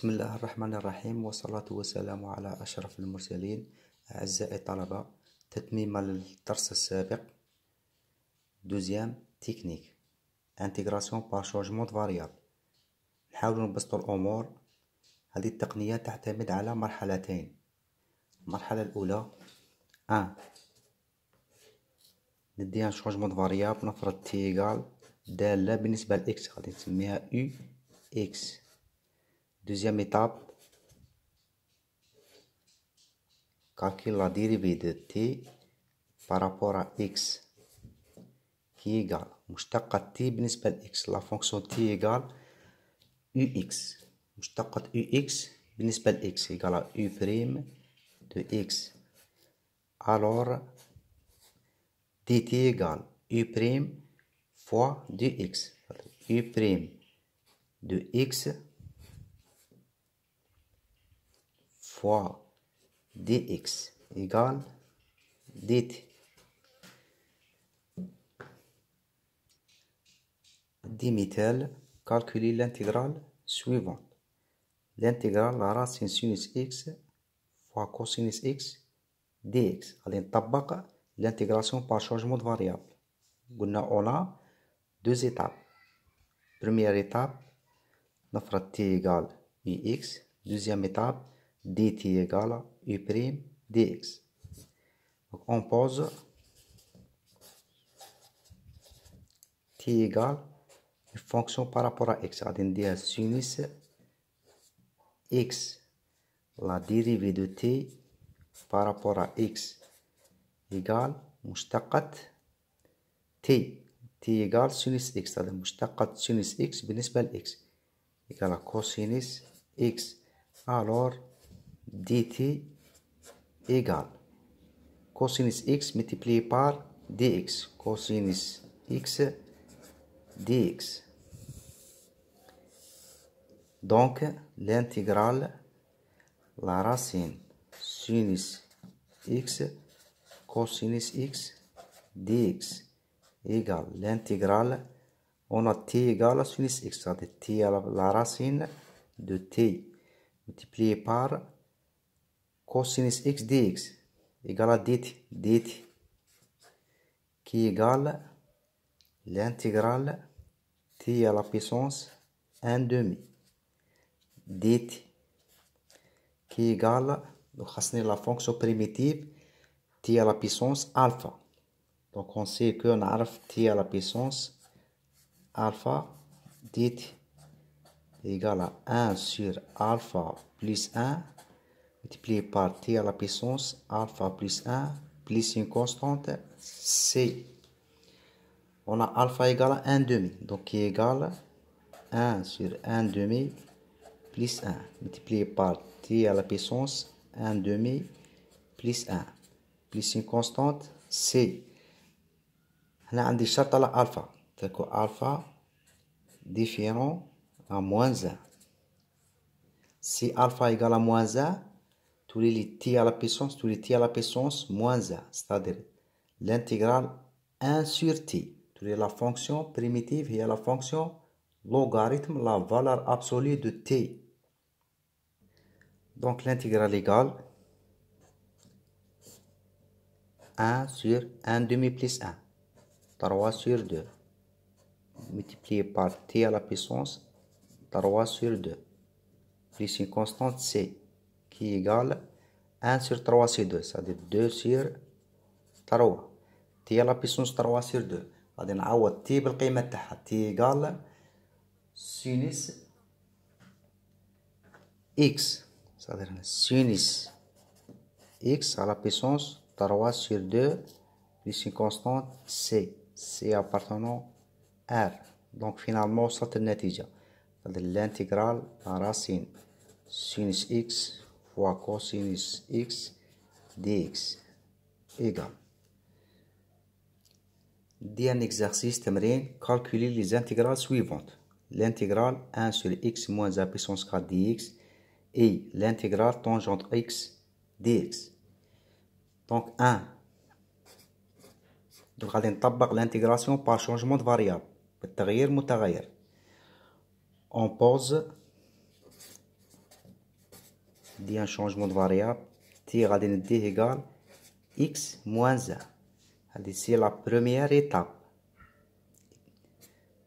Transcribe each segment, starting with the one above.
بسم الله الرحمن الرحيم، والصلاة والسلام على أشرف المرسلين. أعزائي الطلبة، تتميما للدرس السابق. دوزيام تكنيك انتجراسيون بار شونجمون دو فاريابل. نحاولو نبسطو الأمور. هذه التقنية تعتمد على مرحلتين. المرحلة الأولى نديها شونجمون دو فاريابل، نفرض تي إيكال دالة بالنسبة لإكس، غادي نسميها أو إكس. Deuxième étape, calcule la dérivée de t par rapport à x qui est égale مشتقة t بالنسبة ل x. La fonction t égale ux. مشتقة ux بالنسبة ل x égale à u prime de x. Alors dt égale u prime fois dx. u prime de x fois dx égale dt. مثال calculer l'intégrale suivante. L'intégrale la racine sinus x fois cosinus x dx. غادي نطبق l'intégration par changement de variable. قلنا on a deux étapes. Première étape, نفرض t égale ux. Deuxième étape, dt égale u prime dx. Donc on pose t égale une fonction par rapport à x. غادي نديها sinus x, la dérivée de t par rapport à x égale مشتقة t. t égale sinus x. هذا مشتقة sinus x بالنسبة ل x égale cosinus x. Alors dt égale cosinus x multiplié par dx. Cosinus x dx. Donc l'intégrale la racine sinus x cosinus x dx égale l'intégrale, on a t égale sinus x, c'est-à-dire t à la racine de t multiplié par cosinus x dx égale à dt qui égale l'intégrale t à la puissance 1 demi dt qui égale, donc la fonction primitive t à la puissance alpha. Donc on sait qu'on a t à la puissance alpha dt égale à 1 sur alpha plus 1 multiplié par t à la puissance alpha plus 1 plus une constante c. On a alpha égale à 1 demi, donc qui égale 1 sur 1 demi plus 1 multiplié par t à la puissance 1 demi plus 1 plus une constante c. هنا عندي شرط على alpha تكون alpha différent à moins 1. Si alpha égale à moins 1, tous les t à la puissance moins 1, c'est-à-dire l'intégrale 1 sur t. Tous les la fonction primitive et la fonction logarithme, la valeur absolue de t. Donc l'intégrale égale 1 sur 1 demi plus 1, 3 sur 2, multiplié par t à la puissance 3 sur 2, plus une constante c, qui égale 1 sur 3 sur 2, c'est-à-dire 2 sur 3. t à la puissance 3 sur 2. غادي نعوض t بالقيمة تاعها. t égale sinus x, c'est-à-dire sinus x à la puissance 3 sur 2 plus une constante c. c appartenant R. Donc finalement وصلت النتيجة. c'est-à-dire l'intégrale la racine sinus x fois cosinus x dx égale. دي un exercice تمرين calculer les intégrales suivantes. L'intégrale 1 sur x moins 1 puissance 4 dx et l'intégrale tangente x dx. Donc 1. Donc غادي نطبق l'intégration par changement de variable بالتغيير متغير. On pose دي ان شونجمون دو فاريابل تي غادي نديه ايكال اكس موان ان. هادي سي لا بروميير ايتاب.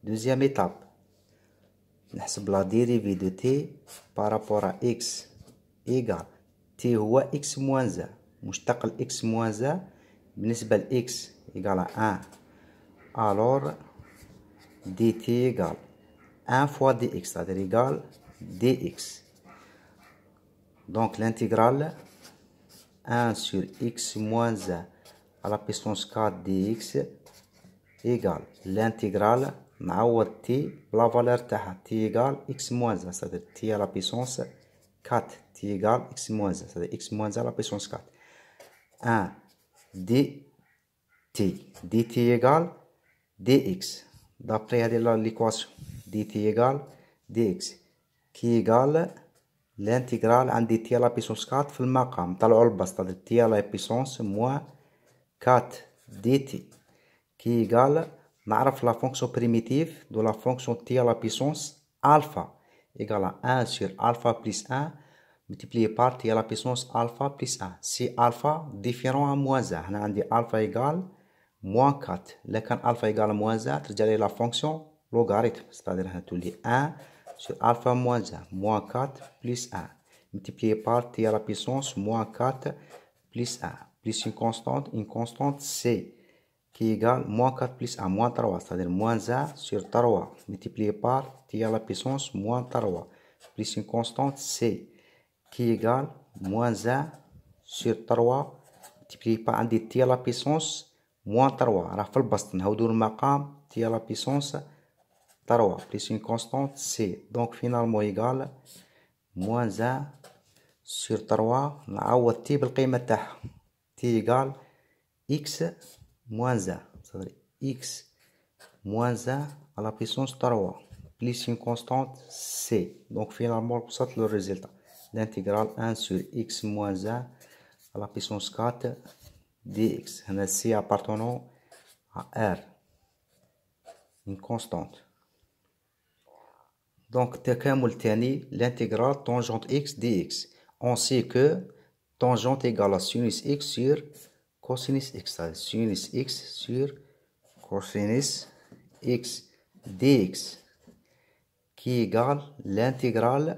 دوزيام ايتاب نحسب لا ديريفي دو تي بارابور ا اكس ايكال تي هو اكس موان ان، مشتق الاكس موان ان بالنسبة لاكس ايكال ان. الور دي تي ايكال 1 fois dx, c'est-à-dire égal dx. Donc l'intégrale 1 sur x moins 1 à la puissance 4 dx égale l'intégrale نعوض t بلا valeur تاعها t égale x moins 1, c'est-à-dire t à la puissance 4, t égale x moins 1, c'est-à-dire x moins 1 à la puissance 4. 1 dt égale dx. D'après l'équation dt égale dx qui égale l'intégrale عندي t à la puissance 4 في المقام نطلعو البسط هذا t à la puissance moins 4 dt qui égale نعرف la fonction primitive de la fonction t à la puissance alpha égale à 1 sur alpha plus 1 multiplié par t à la puissance alpha plus 1. Si alpha différent à moins 1 هنا عندي alpha égale moins 4. là كان alpha égale moins 1 ترجع لي la fonction logarithme, c'est-à-dire هنا تولي 1 sur alpha moins 1 moins 4 plus 1 multiplié par t à la puissance moins 4 plus 1 plus une constante c qui égale moins 4 plus 1 moins 3, c'est-à-dire moins 1 sur 3 multiplié par t à la puissance moins 3 plus une constante c qui égale moins 1 sur 3 multiplié par عندي t à la puissance moins 3 راه في البسط نهودو المقام t à la puissance 3 plus une constante c. donc finalement égale moins 1 sur 3 نعوض t بالقيمة تاعها t égale x moins 1, c'est-à-dire x moins 1 à la puissance 3 plus une constante c. donc finalement وصلت le résultat l'intégrale 1 sur x moins 1 à la puissance 4 dx. هنا c appartenant à r, une constante. donc تكامل تاني l'intégrale tangente x dx. on sait que tangente égale à sinus x sur cosinus x, c'est-à-dire sinus x sur cosinus x dx qui égale l'intégrale.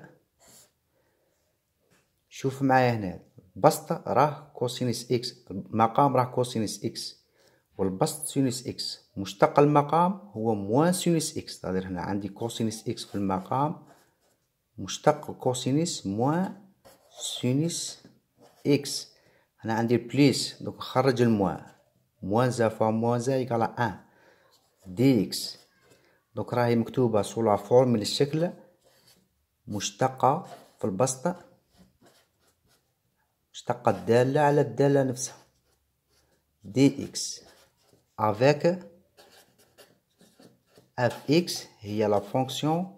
شوف معايا هنا بسط راه كوسينوس اكس المقام راه كوسينوس اكس والبسط سينوس اكس مشتق المقام هو موان سينوس اكس. تقدر هنا عندي كوسينوس اكس في المقام مشتق كوسينوس موان سينوس اكس. هنا عندي بليس دوك نخرج الموان موان زا فوا موان زا يقال 1 دي اكس. دوك راهي مكتوبة سو لا فورم الشكل مشتقة في البسط مشتقة الدالة على الدالة نفسها dx avec fx هي لا فونكسيون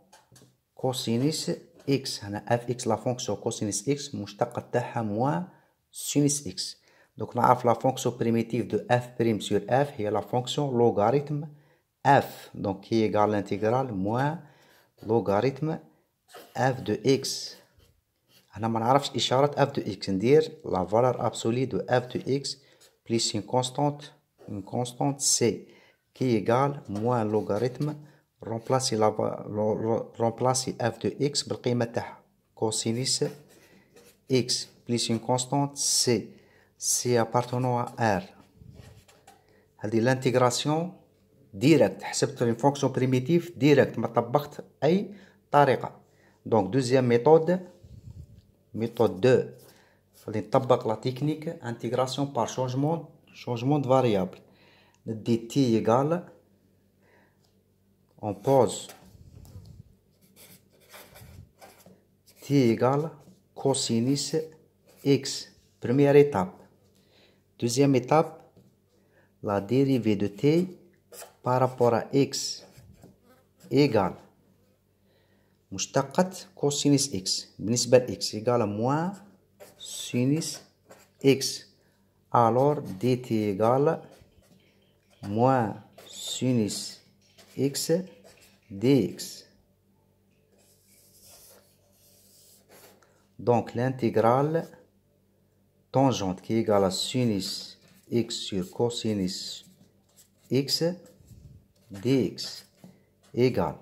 كوسينوس x. هنا fx لا فونكسيون كوسينوس x مشتقة تاعها موان سينوس x. دوك نعرف لا فونكسيون بريميتيف دو f بريم سور f هي لا فونكسيون لوغاريتم f. donc qui égale l'intégrale moins logarithme f de x. هنا ما نعرفش إشارة f de x ندير la valeur absolue de f de x plus une constante c qui égale moins logarithme remplacer f de x بالقيمة تاعها cosinus x plus une constante c appartenant à r. هذه l'intégration direct حسبت une fonction primitive direct ما طبقت أي طريقة. donc deuxième méthode 2 غادي نطبق لا تكنيك انتغراسيون بار شونجمون دو فاريابل. ندي تي ايغال اون بوز تي ايغال كوسينوس اكس première étape. deuxième étape la dérivée de t par rapport à x égale مشتقة كوسينوس اكس بالنسبة ل x égale moins sinus x. alors dt égale moins sinus x dx. Donc l'intégrale tangente qui est égale à sinus x sur cosinus x dx égale.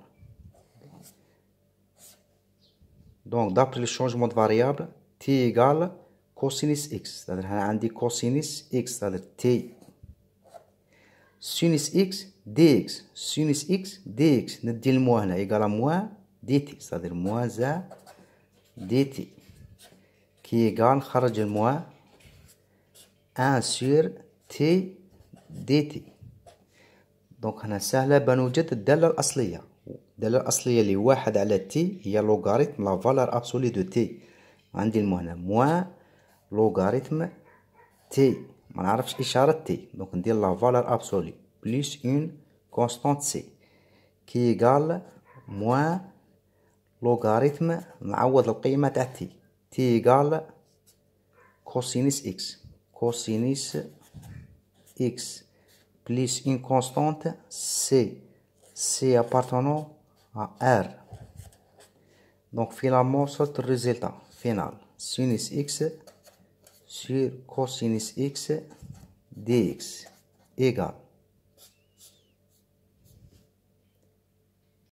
Donc d'après le changement de variable, t égale cosinus x. C'est-à-dire هنا عندي cosinus x c'est-à-dire t sinus x dx. Sinus x dx ندي الموا هنا égale à moins dt c'est-à-dire moins a dt qui égale نخرج الموا 1 sur t dt. دونك هنا سهلة بنوجد الدالة الأصلية. الدالة الأصلية اللي 1 على تي هي لوغاريتم لا فالور أبسولي دو تي. عندي المو هنا موان لوغاريتم تي ما نعرفش إشارة تي دونك ندير لا فالور أبسولي بليس اون كونستانت سي كي إيغال موان لوغاريتم نعوض القيمة تاع تي. تي إيغال كوسينيس إكس. كوسينيس إكس plus une constante C appartenant à R. Donc finalement, c'est le résultat final. Sinus x sur cosinus x dx égale